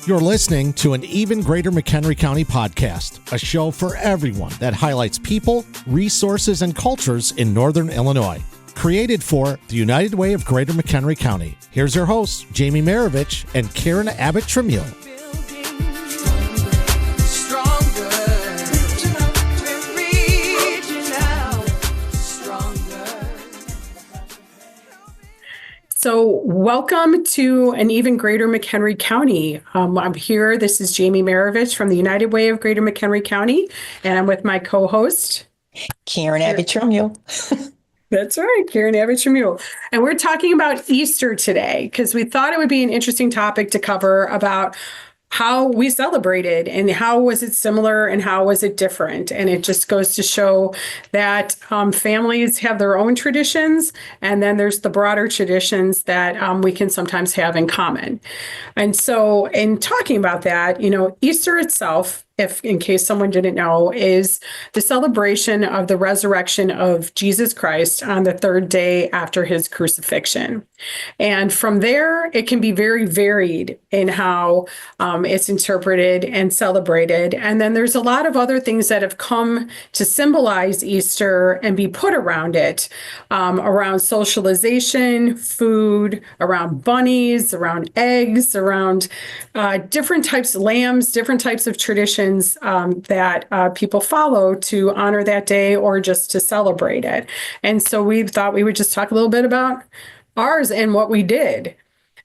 You're listening to an Even Greater McHenry County podcast, a show for everyone that highlights people, resources, and cultures in Northern Illinois. Created for the United Way of Greater McHenry County. Here's your hosts, Jamie Marovich and Karen Abbott-Tremule. So welcome to an Even Greater McHenry County. I'm here. This is Jamie Marovich from the United Way of Greater McHenry County, and I'm with my co-host, Karen Abbott-Tremule. That's right, Karen Abbott-Tremule. And we're talking about Easter today because we thought it would be an interesting topic to cover about how we celebrated and how was it similar and how was it different. And it just goes to show that families have their own traditions, and then there's the broader traditions that we can sometimes have in common. And so in talking about that, Easter itself, if in case someone didn't know, is the celebration of the resurrection of Jesus Christ on the third day after his crucifixion. And from there, it can be very varied in how it's interpreted and celebrated. And then there's a lot of other things that have come to symbolize Easter and be put around it, around socialization, food, around bunnies, around eggs, around different types of lambs, different types of traditions that people follow to honor that day or just to celebrate it. And so we thought we would just talk a little bit about ours and what we did.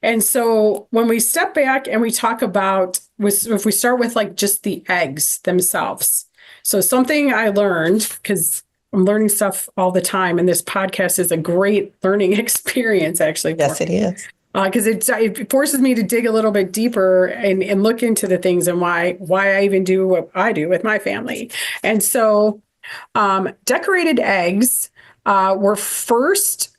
And so when we step back and we talk about, if we start with like just the eggs themselves. So something I learned, because I'm learning stuff all the time, and this podcast is a great learning experience, actually. Yes, it is. Because it forces me to dig a little bit deeper and look into the things and why I even do what I do with my family. And so decorated eggs were first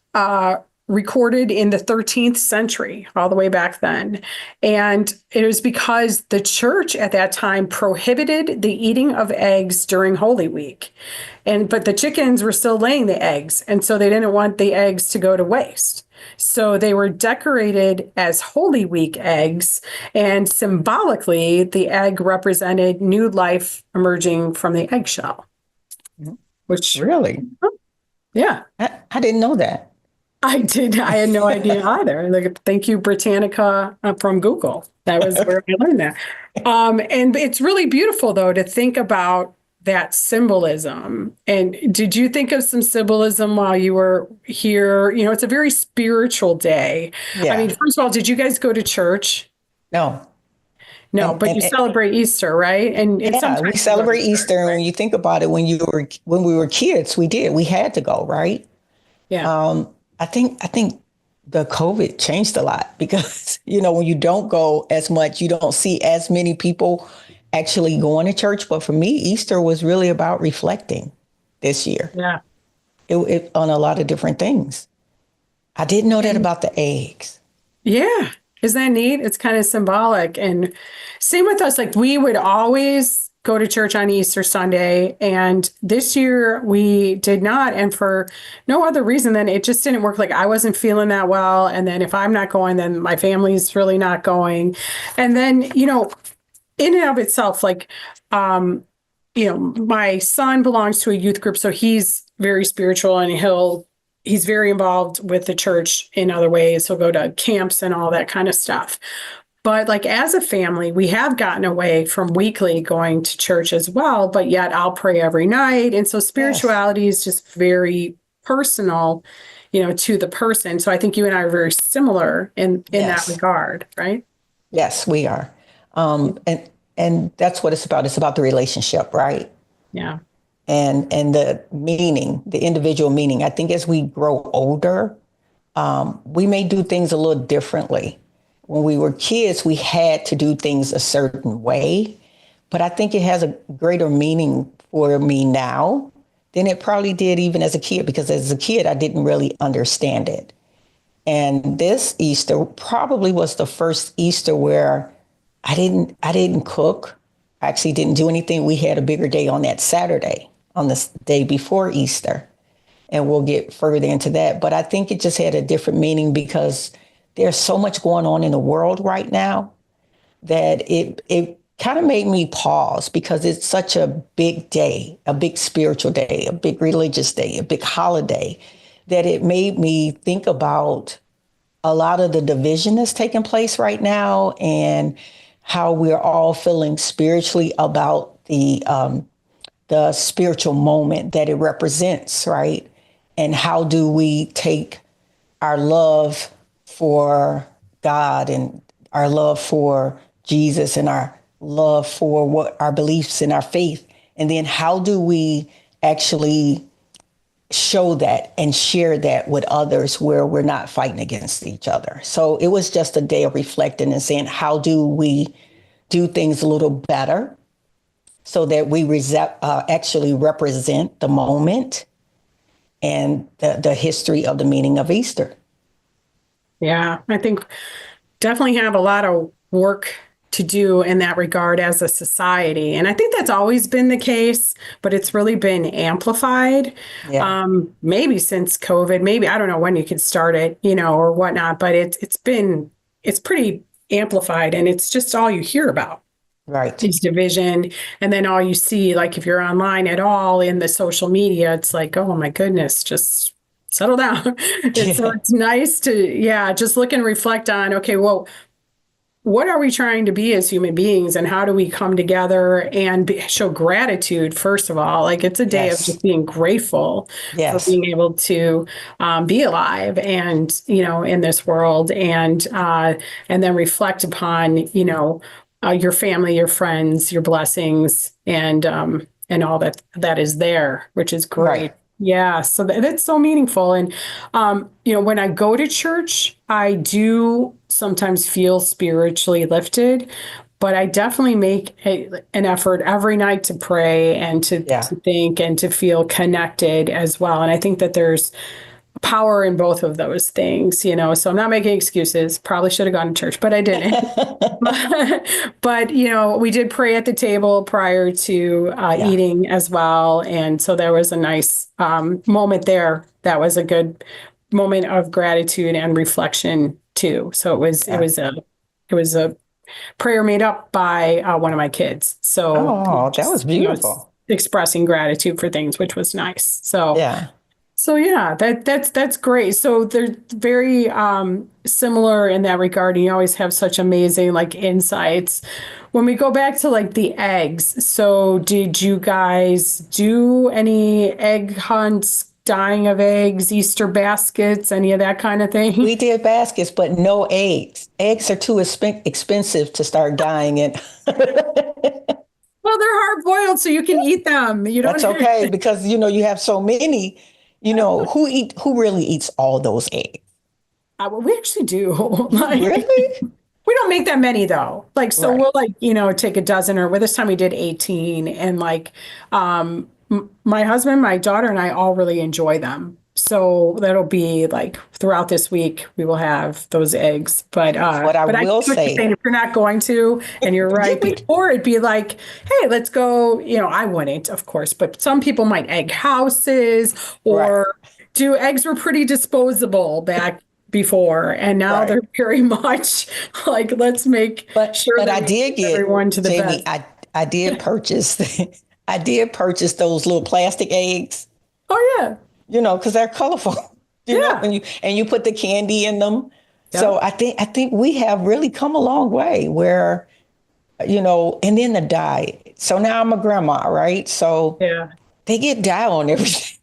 recorded in the 13th century, all the way back then. And it was because the church at that time prohibited the eating of eggs during Holy Week. But the chickens were still laying the eggs, and so they didn't want the eggs to go to waste. So they were decorated as Holy Week eggs, and symbolically, the egg represented new life emerging from the eggshell. Which really? Yeah. I didn't know that. I did. I had no idea either. Like, thank you, Britannica, from Google. That was where I learned that. And it's really beautiful, though, to think about that symbolism. And did you think of some symbolism while you were here? It's a very spiritual day. Yeah. I mean, first of all, did you guys go to church? No. No, but you celebrate Easter, right? And yeah, we celebrate Easter. And when you think about it, when we were kids, we did. We had to go, right? Yeah. I think the COVID changed a lot because, when you don't go as much, you don't see as many people actually going to church. But for me, Easter was really about reflecting this year. Yeah. It on a lot of different things. I didn't know that about the eggs. Yeah. Isn't that neat? It's kind of symbolic. And same with us, like we would always go to church on Easter Sunday. And this year we did not. And for no other reason than it just didn't work. Like I wasn't feeling that well. And then if I'm not going, then my family's really not going. And then, in and of itself, like, my son belongs to a youth group, so he's very spiritual and he's very involved with the church in other ways. He'll go to camps and all that kind of stuff. But like as a family, we have gotten away from weekly going to church as well, but yet I'll pray every night. And so spirituality is just very personal, to the person. So I think you and I are very similar in that regard, right? Yes, we are. And that's what it's about. It's about the relationship, right? Yeah. And the meaning, the individual meaning. I think as we grow older, we may do things a little differently. When we were kids, we had to do things a certain way. But I think it has a greater meaning for me now than it probably did even as a kid, because as a kid, I didn't really understand it. And this Easter probably was the first Easter where I didn't cook. I actually didn't do anything. We had a bigger day on that Saturday, on the day before Easter. And we'll get further into that. But I think it just had a different meaning because there's so much going on in the world right now. that it kind of made me pause because it's such a big day, a big spiritual day, a big religious day, a big holiday, that it made me think about a lot of the division that's taking place right now and how we're all feeling spiritually about the spiritual moment that it represents, right? And how do we take our love for God and our love for Jesus and our love for what our beliefs and our faith, and then how do we actually show that and share that with others where we're not fighting against each other. So it was just a day of reflecting and saying, how do we do things a little better so that we actually represent the moment and the history of the meaning of Easter. Yeah, I think definitely have a lot of work to do in that regard as a society. And I think that's always been the case, but it's really been amplified. Yeah. Maybe since COVID, maybe, I don't know when you could start it, or whatnot, but it's pretty amplified, and it's just all you hear about. Right. Is division. And then all you see, like if you're online at all in the social media, it's like, oh my goodness, just settle down. So it's nice to, just look and reflect on, okay, well, what are we trying to be as human beings, and how do we come together and show gratitude? First of all, like it's a day of just being grateful for being able to be alive and, in this world, and then reflect upon, your family, your friends, your blessings, and all that is there, which is great. Right. Yeah, so that's so meaningful. And, when I go to church, I do sometimes feel spiritually lifted, but I definitely make an effort every night to pray and to think and to feel connected as well. And I think that there's power in both of those things, so I'm not making excuses. Probably should have gone to church, but I didn't. but we did pray at the table prior to eating as well. And so there was a nice moment there. That was a good moment of gratitude and reflection too. So it was a prayer made up by one of my kids. So that was beautiful. Expressing gratitude for things, which was nice. So yeah. So that's great. So they're very similar in that regard. And you always have such amazing insights. When we go back to the eggs, so did you guys do any egg hunts, dyeing of eggs, Easter baskets, any of that kind of thing? We did baskets, but no eggs. Eggs are too expensive to start dyeing it. Well, they're hard boiled, so you can eat them. That's okay because you have so many. Who really eats all those eggs? We actually do. Really? We don't make that many though. We'll take a dozen, or this time we did 18, and my husband, my daughter, and I all really enjoy them. So that'll be throughout this week we will have those eggs. But I will say, if you're not going to, and you're right, before it'd be like, hey, let's go. I wouldn't, of course, but some people might egg houses or do. Eggs were pretty disposable back before, and now they're very much let's make sure that I did get everyone to the Jamie, best. I did purchase I did purchase those little plastic eggs. Oh yeah. Because they're colorful. You know, and you put the candy in them. Yeah. So I think we have really come a long way where, and then the dye. So now I'm a grandma, right? So they get dye on everything.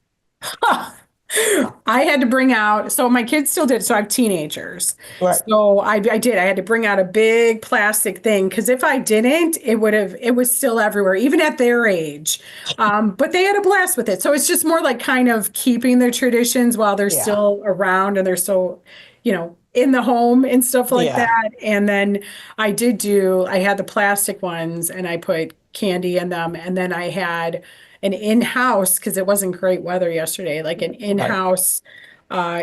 I had to bring out, so my kids still did, so I have teenagers. Right. So I had to bring out a big plastic thing, because if I didn't, it was still everywhere, even at their age. But they had a blast with it. So it's just more kind of keeping the traditions while they're still around and they're so, in the home and stuff like that. And then I had the plastic ones and I put candy in them. And then I had an in-house, because it wasn't great weather yesterday, an in-house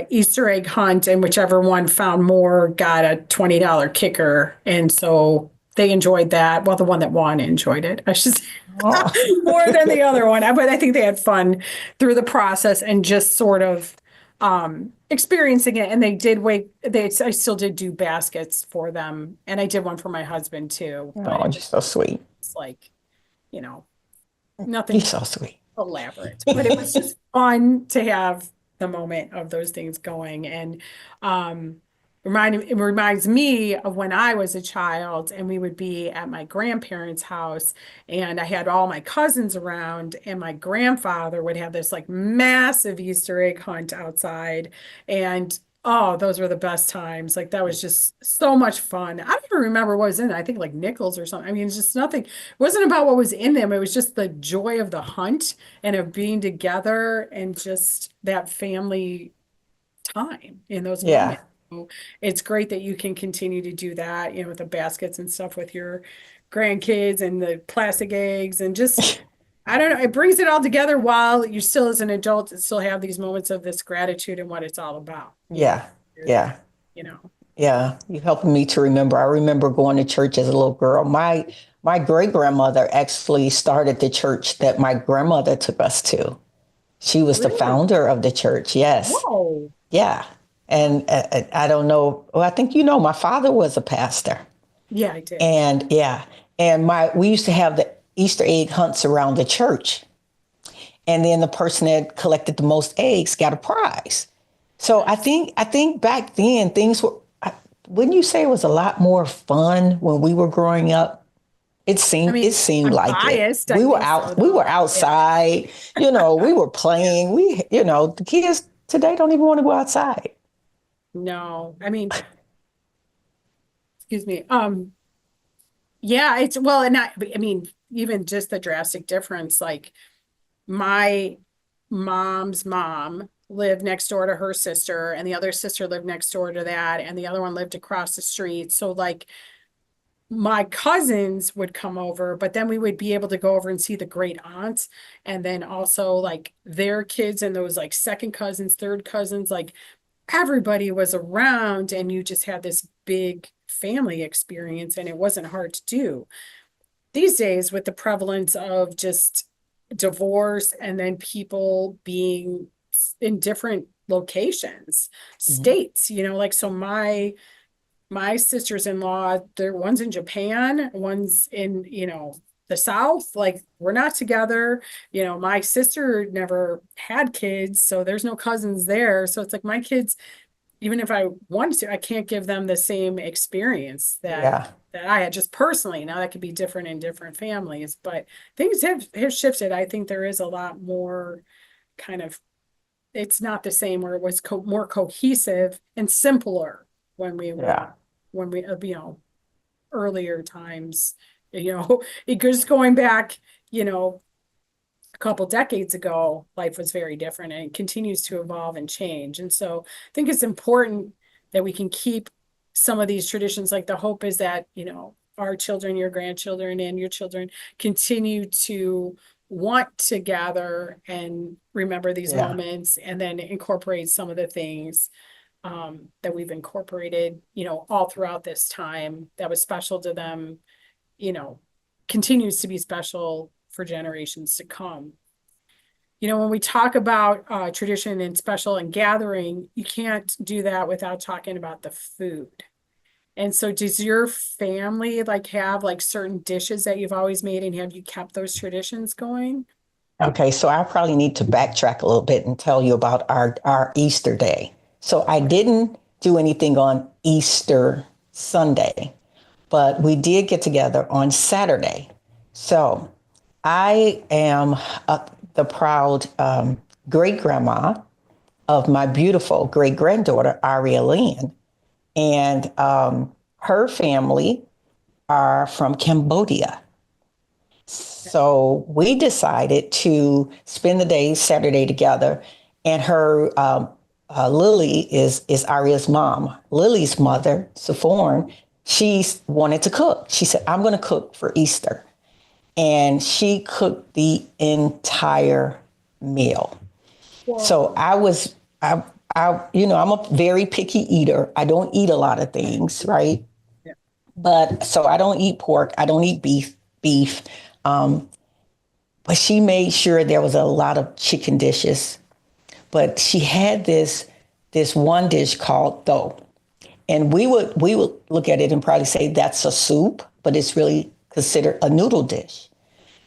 Easter egg hunt, and whichever one found more got a $20 kicker. And so they enjoyed that. Well, the one that won enjoyed it, I should say, more than the other one. But I think they had fun through the process and just sort of experiencing it, and I still did do baskets for them, and I did one for my husband too, but Oh, you're so sweet. it's like, you know, You're nothing so sweet. elaborate, but it was just fun to have the moment of those things going. And um it reminds me of when I was a child and we would be at my grandparents' house, and I had all my cousins around, and my grandfather would have this like massive Easter egg hunt outside. And oh, those were the best times. Like that was just so much fun. I don't even remember what was in it. I think like nickels or something. I mean, it's just nothing. It wasn't about what was in them. It was just the joy of the hunt and of being together and just that family time in those Yeah. moments. So it's great that you can continue to do that, with the baskets and stuff with your grandkids and the plastic eggs and just, I don't know, it brings it all together while you still as an adult still have these moments of this gratitude and what it's all about. Yeah. Yeah. You know. Yeah. You helped me to remember. I remember going to church as a little girl. My great grandmother actually started the church that my grandmother took us to. She was the Really? founder of the church. Yes. Whoa. Yeah. And I don't know. Well, I think my father was a pastor. Yeah, I did. And yeah. And we used to have the Easter egg hunts around the church. And then the person that collected the most eggs got a prize. So I think back then things were, wouldn't you say it was a lot more fun when we were growing up? It I mean, seemed I'm like biased. it. I We were think out, so, we though. were outside, we were playing. The kids today don't even want to go outside. No, I mean, excuse me. Yeah, it's well, and I mean, even just the drastic difference, like my mom's mom lived next door to her sister, and the other sister lived next door to that, and the other one lived across the street. So like my cousins would come over, but then we would be able to go over and see the great aunts, and then also like their kids and those like second cousins, third cousins, like everybody was around, and you just had this big family experience, and it wasn't hard to do. These days, with the prevalence of just divorce and then people being in different locations, Mhm. states, like so my sisters-in-law, one's in Japan, one's in, the South, like we're not together. My sister never had kids, so there's no cousins there. So it's like my kids, even if I wanted to, I can't give them the same experience that Yeah. that I had just personally. Now that could be different in different families, but things have shifted. I think there is a lot more kind of, it's not the same where it was more cohesive and simpler when we were Yeah. when we earlier times. It just going back, a couple decades ago, life was very different, and it continues to evolve and change. And so I think it's important that we can keep some of these traditions. Like the hope is that, our children, your grandchildren, and your children continue to want to gather and remember these Yeah. moments, and then incorporate some of the things that we've incorporated, all throughout this time that was special to them, you know, continues to be special for generations to come. When we talk about tradition and special and gathering, you can't do that without talking about the food. And so does your family like have like certain dishes that you've always made, and have you kept those traditions going? Okay, so I probably need to backtrack a little bit and tell you about our Easter day. So I didn't do anything on Easter Sunday, but we did get together on Saturday. So I am the proud great grandma of my beautiful great granddaughter, Aria Lynn. And her family are from Cambodia. So we decided to spend the day Saturday together. And her Lily is Aria's mom. Lily's mother, Saffron, she wanted to cook. She said, "I'm going to cook for Easter." And she cooked the entire meal. So Whoa. I'm a very picky eater. I don't eat a lot of things, right? Yeah. But so I don't eat pork. I don't eat beef. Um, but she made sure there was a lot of chicken dishes. But she had this one dish called tho. And we would look at it and probably say that's a soup, but it's really considered a noodle dish.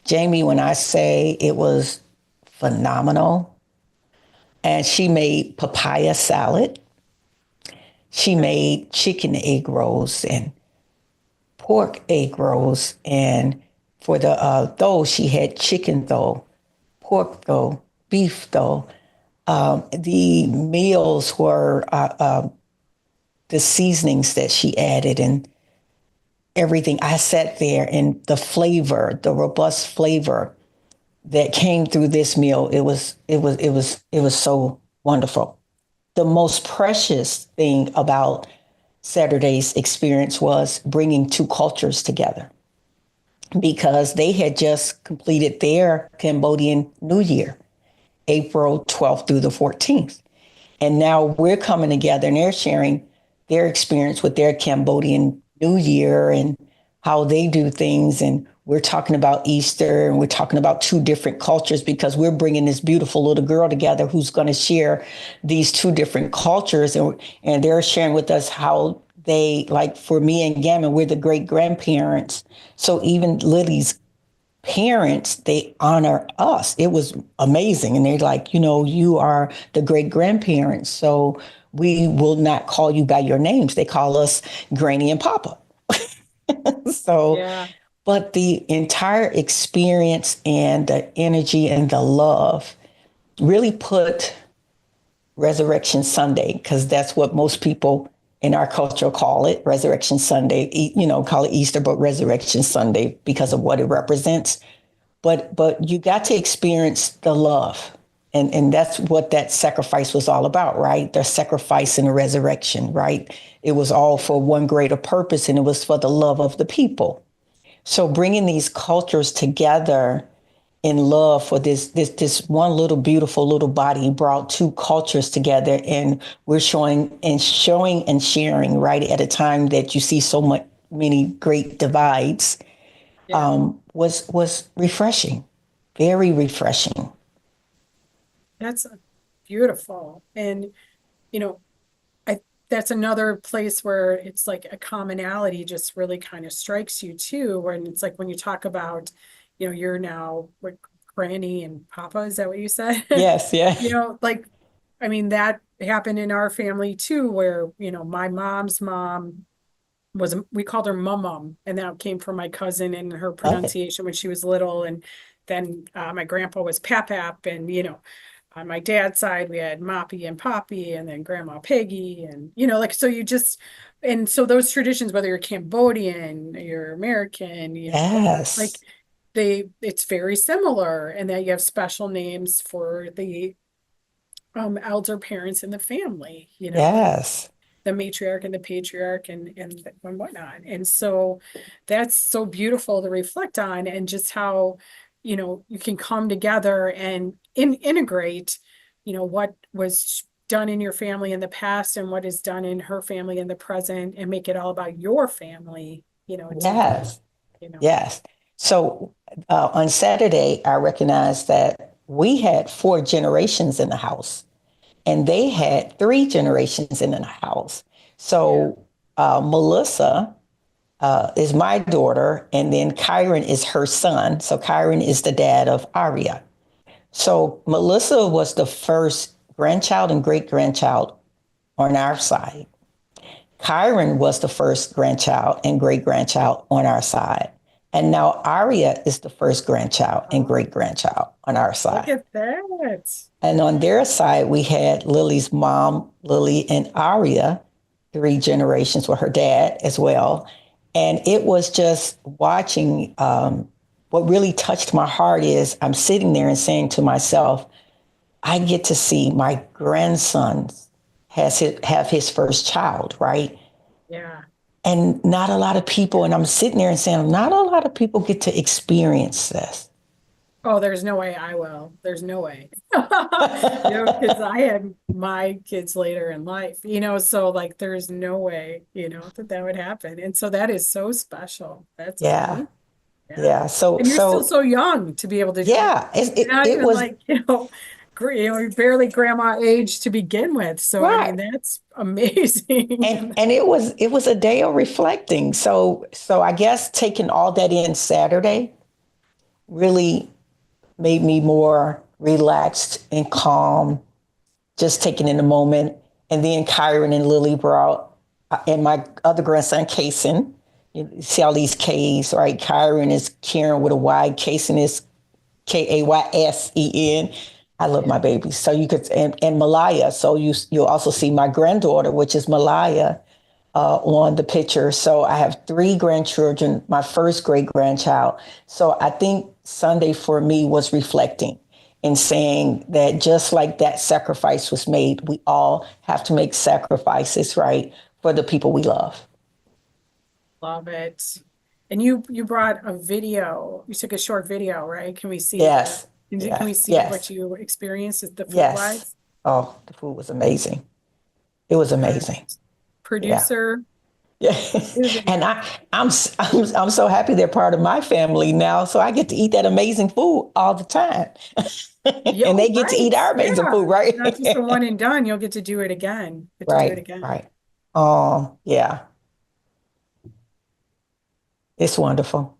Jamie, when I say it was phenomenal, and she made papaya salad, she made chicken egg rolls and pork egg rolls, and for the tho, she had chicken tho, pork tho, beef tho. The meals were the seasonings that she added and everything. I sat there and the flavor, the robust flavor that came through this meal, it was so wonderful. The most precious thing about Saturday's experience was bringing two cultures together because they had just completed their Cambodian New Year, April 12th through the 14th. And now we're coming together and they're sharing their experience with their Cambodian New Year and how they do things. And we're talking about Easter and we're talking about two different cultures because we're bringing this beautiful little girl together who's going to share these two different cultures. And they're sharing with us how they, like for me and Gammon, we're the great grandparents. So even Lily's parents, they honor us. It was amazing. And they're like, you are the great grandparents. So we will not call you by your names. They call us Granny and Papa. So, yeah. But the entire experience and the energy and the love really put Resurrection Sunday, because that's what most people in our culture call it, Resurrection Sunday, call it Easter, but Resurrection Sunday because of what it represents. But you got to experience the love. And that's what that sacrifice was all about, right? The sacrifice and the resurrection, right? It was all for one greater purpose, and it was for the love of the people. So bringing these cultures together in love for this one little beautiful little body brought two cultures together, and we're showing and sharing right at a time that you see so many great divides. Yeah. Was refreshing, very refreshing. That's beautiful. And, that's another place where it's like a commonality just really kind of strikes you too. When it's like, when you talk about, you're now like Granny and Papa, is that what you said? Yes. Yeah. That happened in our family too, where, my mom's mom we called her Mum, and that came from my cousin and her pronunciation when she was little. And then my grandpa was Pap, and, on my dad's side, we had Moppy and Poppy, and then Grandma Peggy, and and so those traditions, whether you're Cambodian, you're American, yes, it's very similar, and then you have special names for the elder parents in the family, yes, the matriarch and the patriarch and whatnot, and so that's so beautiful to reflect on, and just how you can come together and integrate, what was done in your family in the past and what is done in her family in the present, and make it all about your family, Yes. Yes. So on Saturday, I recognized that we had 4 generations in the house, and they had 3 generations in the house. So Melissa is my daughter, and then Kyron is her son. So Kyron is the dad of Aria. So Melissa was the first grandchild and great-grandchild on our side. Kyron was the first grandchild and great-grandchild on our side. And now Aria is the first grandchild and great-grandchild on our side. Look at that. And on their side, we had Lily's mom, Lily, and Aria, 3 generations with her dad as well. And it was just watching, what really touched my heart is I'm sitting there and saying to myself, I get to see my grandson have his first child, right? Yeah. And not a lot of people, and I'm sitting there and saying, not a lot of people get to experience this. Oh, there's no way I will. There's no way. Because I had my kids later in life, so like there's no way, that would happen. And so that is so special. That's amazing. Yeah. So and you're still so young to be able to it was like, you're barely grandma age to begin with. So, I mean, Right. that's amazing. And it was a day of reflecting. So I guess taking all that in Saturday really made me more relaxed and calm, just taking in the moment. And then Kyron and Lily brought, and my other grandson, Kason. You see all these K's, right? Kyron is Karen with a Y, Kason is Kaysen. I love my babies. So you could, and Malaya. So you'll also see my granddaughter, which is Malaya, on the picture. So I have 3 grandchildren, my first great grandchild. So I think Sunday for me was reflecting and saying that just like that sacrifice was made, we all have to make sacrifices, right, for the people we love. Love it. And you brought a video. You took a short video, right? Can we see? Yes. Can we Yes. see what Yes. you experienced at the food Yes. wise? Oh, the food was amazing. It was amazing. Yeah. Producer. Yeah. And I'm so happy they're part of my family now. So I get to eat that amazing food all the time. Yeah, And they get to eat our amazing yeah. food, right? Not just a one and done. You'll get to do it again. Get to do it Right, again. right. Oh, yeah. It's wonderful.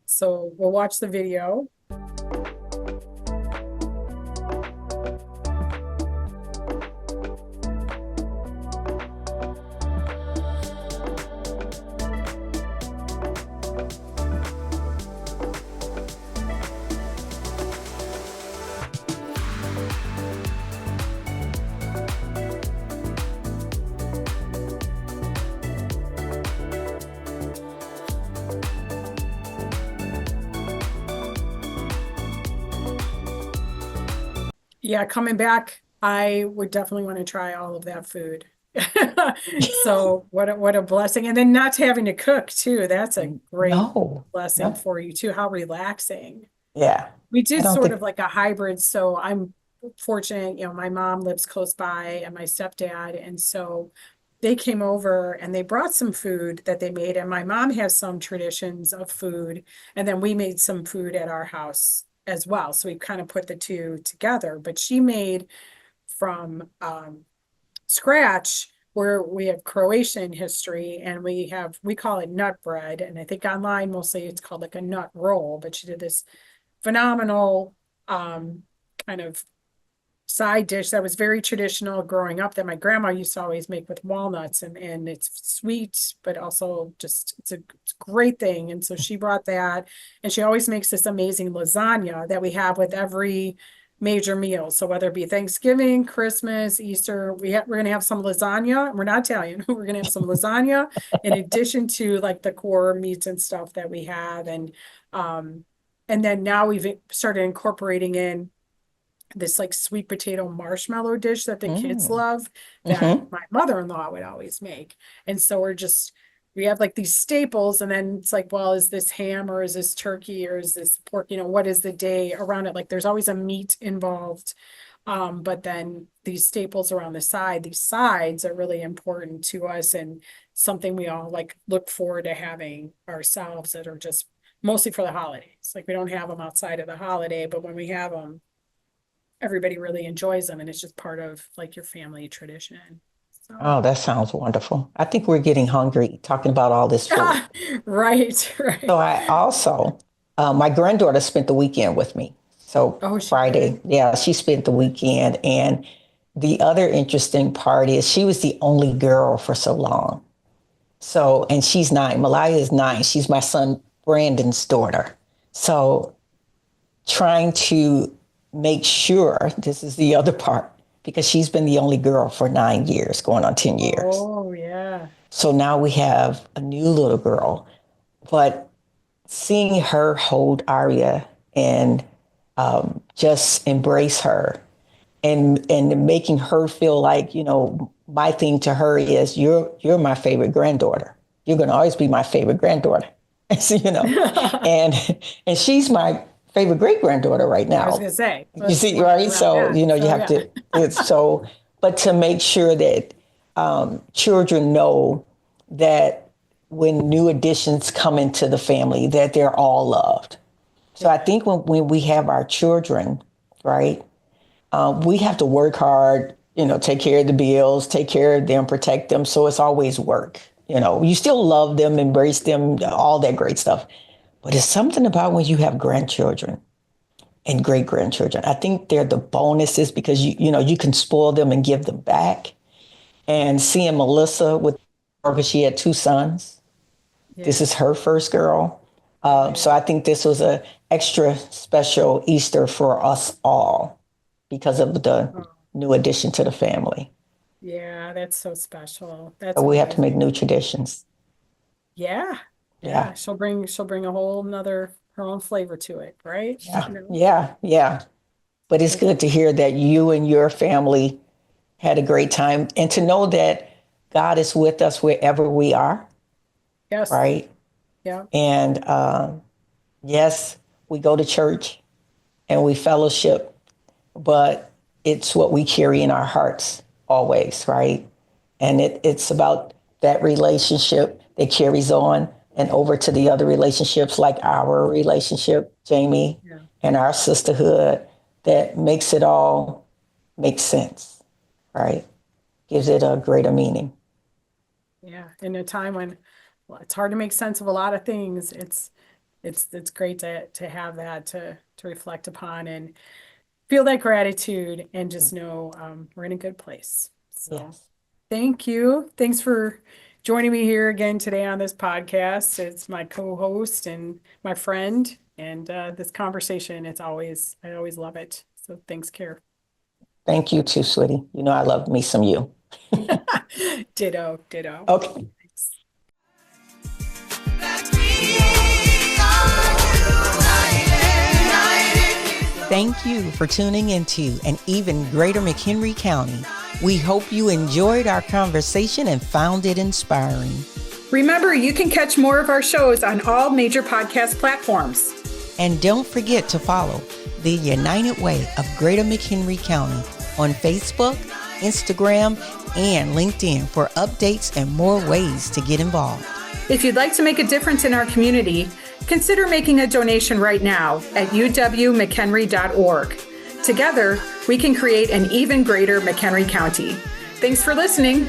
So we'll watch the video. Yeah, coming back, I would definitely want to try all of that food. So what a blessing. And then not having to cook too. That's a great No, blessing no. for you too. How relaxing. Yeah. We I did don't sort think, of like a hybrid. So I'm fortunate, my mom lives close by and my stepdad. And so they came over and they brought some food that they made. And my mom has some traditions of food. And then we made some food at our house as well. So we kind of put the two together. But she made from scratch where we have Croatian history and we call it nut bread. And I think online mostly it's called like a nut roll, but she did this phenomenal kind of side dish that was very traditional growing up that my grandma used to always make with walnuts and it's sweet, but also just it's a great thing. And so she brought that and she always makes this amazing lasagna that we have with every major meal. So whether it be Thanksgiving, Christmas, Easter, we're going to have some lasagna. We're not Italian. We're going to have some lasagna in addition to like the core meats and stuff that we have. And then now we've started incorporating in this like sweet potato marshmallow dish that the kids love that my mother-in-law would always make. And so we have like these staples and then it's like, well, is this ham or is this turkey or is this pork? What is the day around it? Like there's always a meat involved. But then these staples around the side, these sides are really important to us and something we all like look forward to having ourselves that are just mostly for the holidays. Like we don't have them outside of the holiday, but when we have them, everybody really enjoys them and it's just part of like your family tradition. So. Oh, that sounds wonderful. I think we're getting hungry talking about all this food. Right. So I also, my granddaughter spent the weekend with me. So Friday, yeah, she spent the weekend. And the other interesting part is she was the only girl for so long. So, and she's 9. Malaya is 9. She's my son Brandon's daughter. So trying to make sure, this is the other part, because she's been the only girl for 9 years, going on 10 years. Oh, yeah. So now we have a new little girl, but seeing her hold Aria and just embrace her and making her feel like, my thing to her is you're my favorite granddaughter. You're going to always be my favorite granddaughter. So, and she's my favorite great granddaughter right now. I was gonna say, you see, right? So you have to. It's so, but to make sure that children know that when new additions come into the family, that they're all loved. So I think when we have our children, right, We have to work hard, take care of the bills, take care of them, protect them. So it's always work. You still love them, embrace them, all that great stuff. But it's something about when you have grandchildren and great grandchildren. I think they're the bonuses because you can spoil them and give them back. And seeing Melissa because she had 2 sons. Yeah. This is her first girl. So I think this was an extra special Easter for us all because of the new addition to the family. Yeah, that's so special. So we have to make new traditions. Yeah. She'll bring a whole nother her own flavor to it, right? Yeah. But it's good to hear that you and your family had a great time, and to know that God is with us wherever we are. Yes. Right. Yeah. And yes, we go to church and we fellowship, but it's what we carry in our hearts always, right? And it's about that relationship that carries on and over to the other relationships, like our relationship, Jamie, and our sisterhood, that makes it all make sense, right? Gives it a greater meaning. Yeah, in a time when it's hard to make sense of a lot of things, it's great to have that to reflect upon and feel that gratitude and just know we're in a good place. So yes. Thank you. Thanks for joining me here again today on this podcast. It's my co-host and my friend, and this conversation, I always love it. So thanks, Kara. Thank you too, sweetie. I love me some you. Ditto. Okay. Thank you for tuning into An Even Greater McHenry County. We hope you enjoyed our conversation and found it inspiring. Remember, you can catch more of our shows on all major podcast platforms. And don't forget to follow the United Way of Greater McHenry County on Facebook, Instagram, and LinkedIn for updates and more ways to get involved. If you'd like to make a difference in our community, consider making a donation right now at uwmchenry.org. Together, we can create an even greater McHenry County. Thanks for listening.